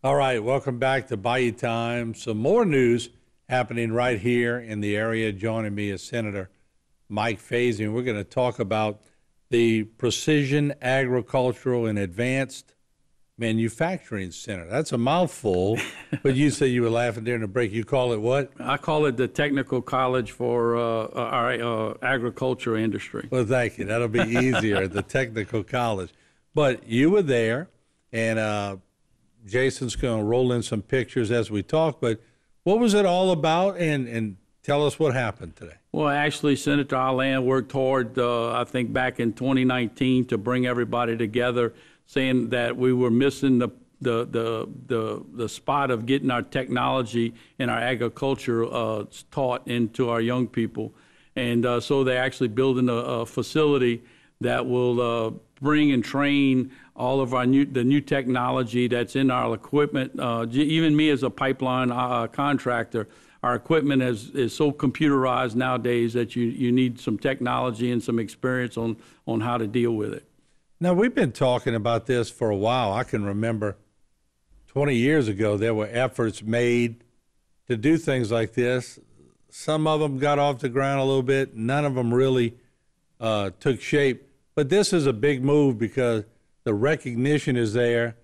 All right, welcome back to Bayou Time. Some more news happening right here in the area. Joining me is Senator Mike Faison. We're going to talk about the Precision Agricultural and Advanced Manufacturing Center. That's a mouthful, but you said you were laughing during the break. You call it what? I call it the Technical College for our agriculture industry. Well, thank you. That'll be easier, the Technical College. But you were there, and Jason's going to roll in some pictures as we talk. But what was it all about, and tell us what happened today. Well, actually, Senator Allen worked hard, I think, back in 2019 to bring everybody together, saying that we were missing the spot of getting our technology and our agriculture taught into our young people. And so they're actually building a facility that will bring and train all of the new technology that's in our equipment. Even me as a pipeline contractor, our equipment is so computerized nowadays that you need some technology and some experience on how to deal with it. Now, we've been talking about this for a while. I can remember 20 years ago there were efforts made to do things like this. Some of them got off the ground a little bit. None of them really took shape. But this is a big move because the recognition is there.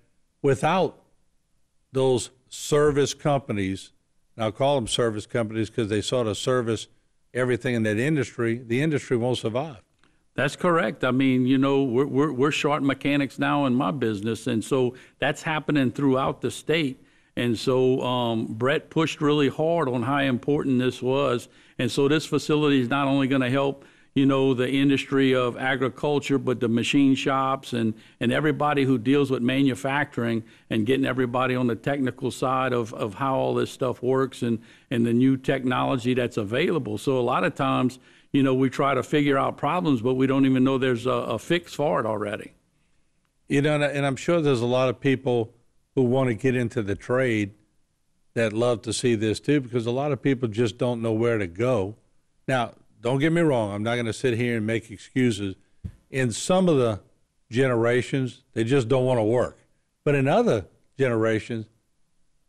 Without those service companies, and I'll call them service companies because they sort of service everything in that industry, the industry won't survive. That's correct. I mean, you know, we're short mechanics now in my business, and so that's happening throughout the state. And so Brett pushed really hard on how important this was. And so this facility is not only going to help, you know, the industry of agriculture, but the machine shops and everybody who deals with manufacturing and getting everybody on the technical side of how all this stuff works and the new technology that's available. So a lot of times, you know, we try to figure out problems, but we don't even know there's a fix for it already. You know, and I'm sure there's a lot of people who want to get into the trade that love to see this too, because a lot of people just don't know where to go. Now, don't get me wrong, I'm not going to sit here and make excuses. In some of the generations, they just don't want to work. But in other generations,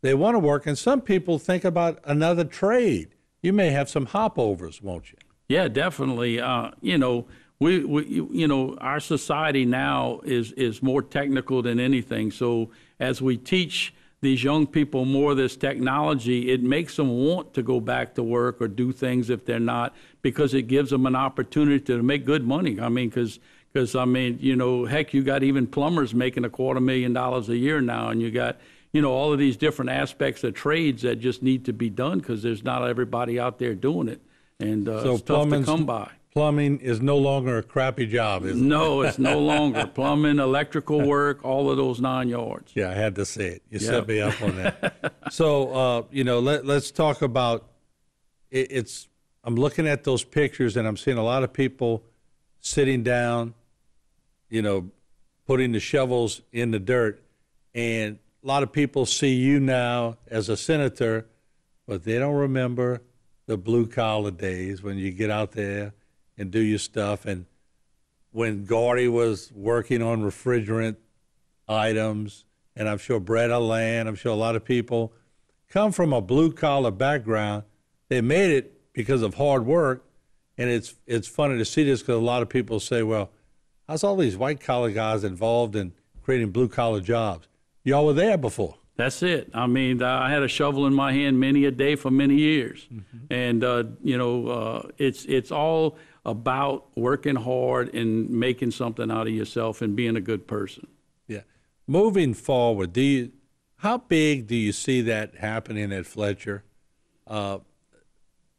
they want to work, and some people think about another trade. You may have some hopovers, won't you? Yeah, definitely. You know, you know, our society now is more technical than anything. So as we teach these young people more of this technology, it makes them want to go back to work or do things if they're not, because it gives them an opportunity to make good money. I mean, because I mean, you know, heck, you got even plumbers making $250,000 a year now, and you got, you know, all of these different aspects of trades that just need to be done because there's not everybody out there doing it. And so it's tough to come by. Plumbing is no longer a crappy job, is it? No, it's no longer. Plumbing, electrical work, all of those 9 yards. Yeah, I had to say it. You set me up on that. So, you know, let's talk about it's. I'm looking at those pictures, and I'm seeing a lot of people sitting down, you know, putting the shovels in the dirt. And a lot of people see you now as a senator, but they don't remember the blue-collar days when you get out there and do your stuff. And when Gordy was working on refrigerant items, and I'm sure Brett Allen, I'm sure a lot of people come from a blue-collar background. They made it because of hard work, and it's funny to see this because a lot of people say, well, how's all these white-collar guys involved in creating blue-collar jobs? Y'all were there before. That's it. I mean, I had a shovel in my hand many a day for many years. Mm-hmm. And, you know, it's all about working hard and making something out of yourself and being a good person. Yeah. Moving forward, how big do you see that happening at Fletcher?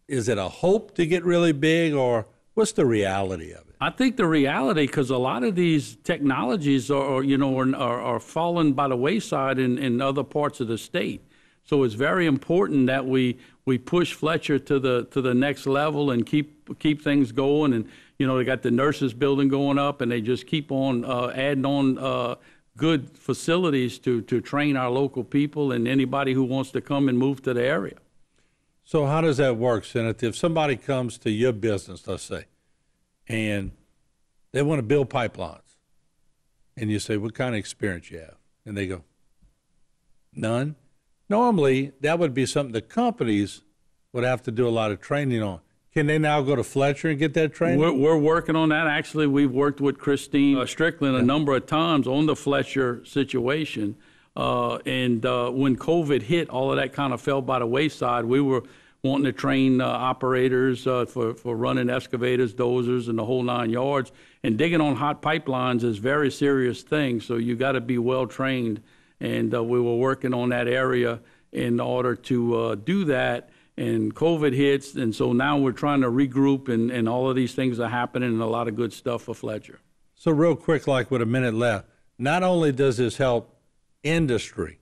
Is it a hope to get really big, or what's the reality of it? I think the reality, because a lot of these technologies are falling by the wayside in other parts of the state. So it's very important that we push Fletcher to the next level and keep things going. And you know, they got the nurses building going up, and they just keep on adding on good facilities to train our local people and anybody who wants to come and move to the area. So how does that work, Senator? If somebody comes to your business, let's say, and they want to build pipelines, and you say, what kind of experience you have? And they go, None. Normally, that would be something the companies would have to do a lot of training on. Can they now go to Fletcher and get that training? We're working on that. Actually, we've worked with Christine Strickland a number of times on the Fletcher situation. And when COVID hit, all of that kind of fell by the wayside. We were wanting to train operators for running excavators, dozers, and the whole 9 yards. And digging on hot pipelines is a very serious thing, so you got to be well trained. And we were working on that area in order to do that. And COVID hits, and so now we're trying to regroup, and all of these things are happening, and a lot of good stuff for Fletcher. So real quick, like with a minute left, not only does this help industry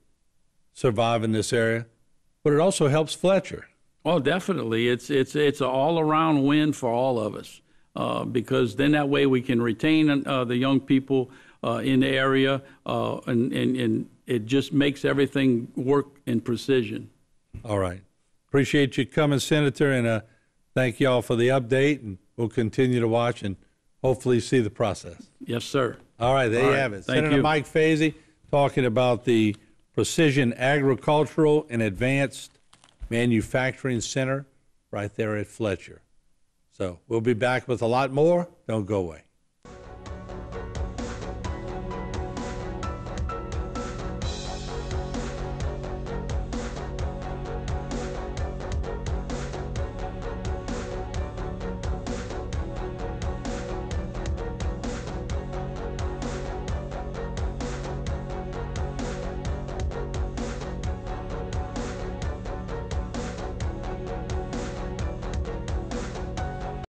survive in this area, but it also helps Fletcher. Oh, definitely. It's an all-around win for all of us, because then that way we can retain the young people in the area, and it just makes everything work in precision. All right. Appreciate you coming, Senator, and thank you all for the update, and we'll continue to watch and hopefully see the process. Yes, sir. All right, there you have it. Thank Senator you. Mike Fazy talking about the Precision Agricultural and Advanced Manufacturing Center right there at Fletcher. So we'll be back with a lot more. Don't go away.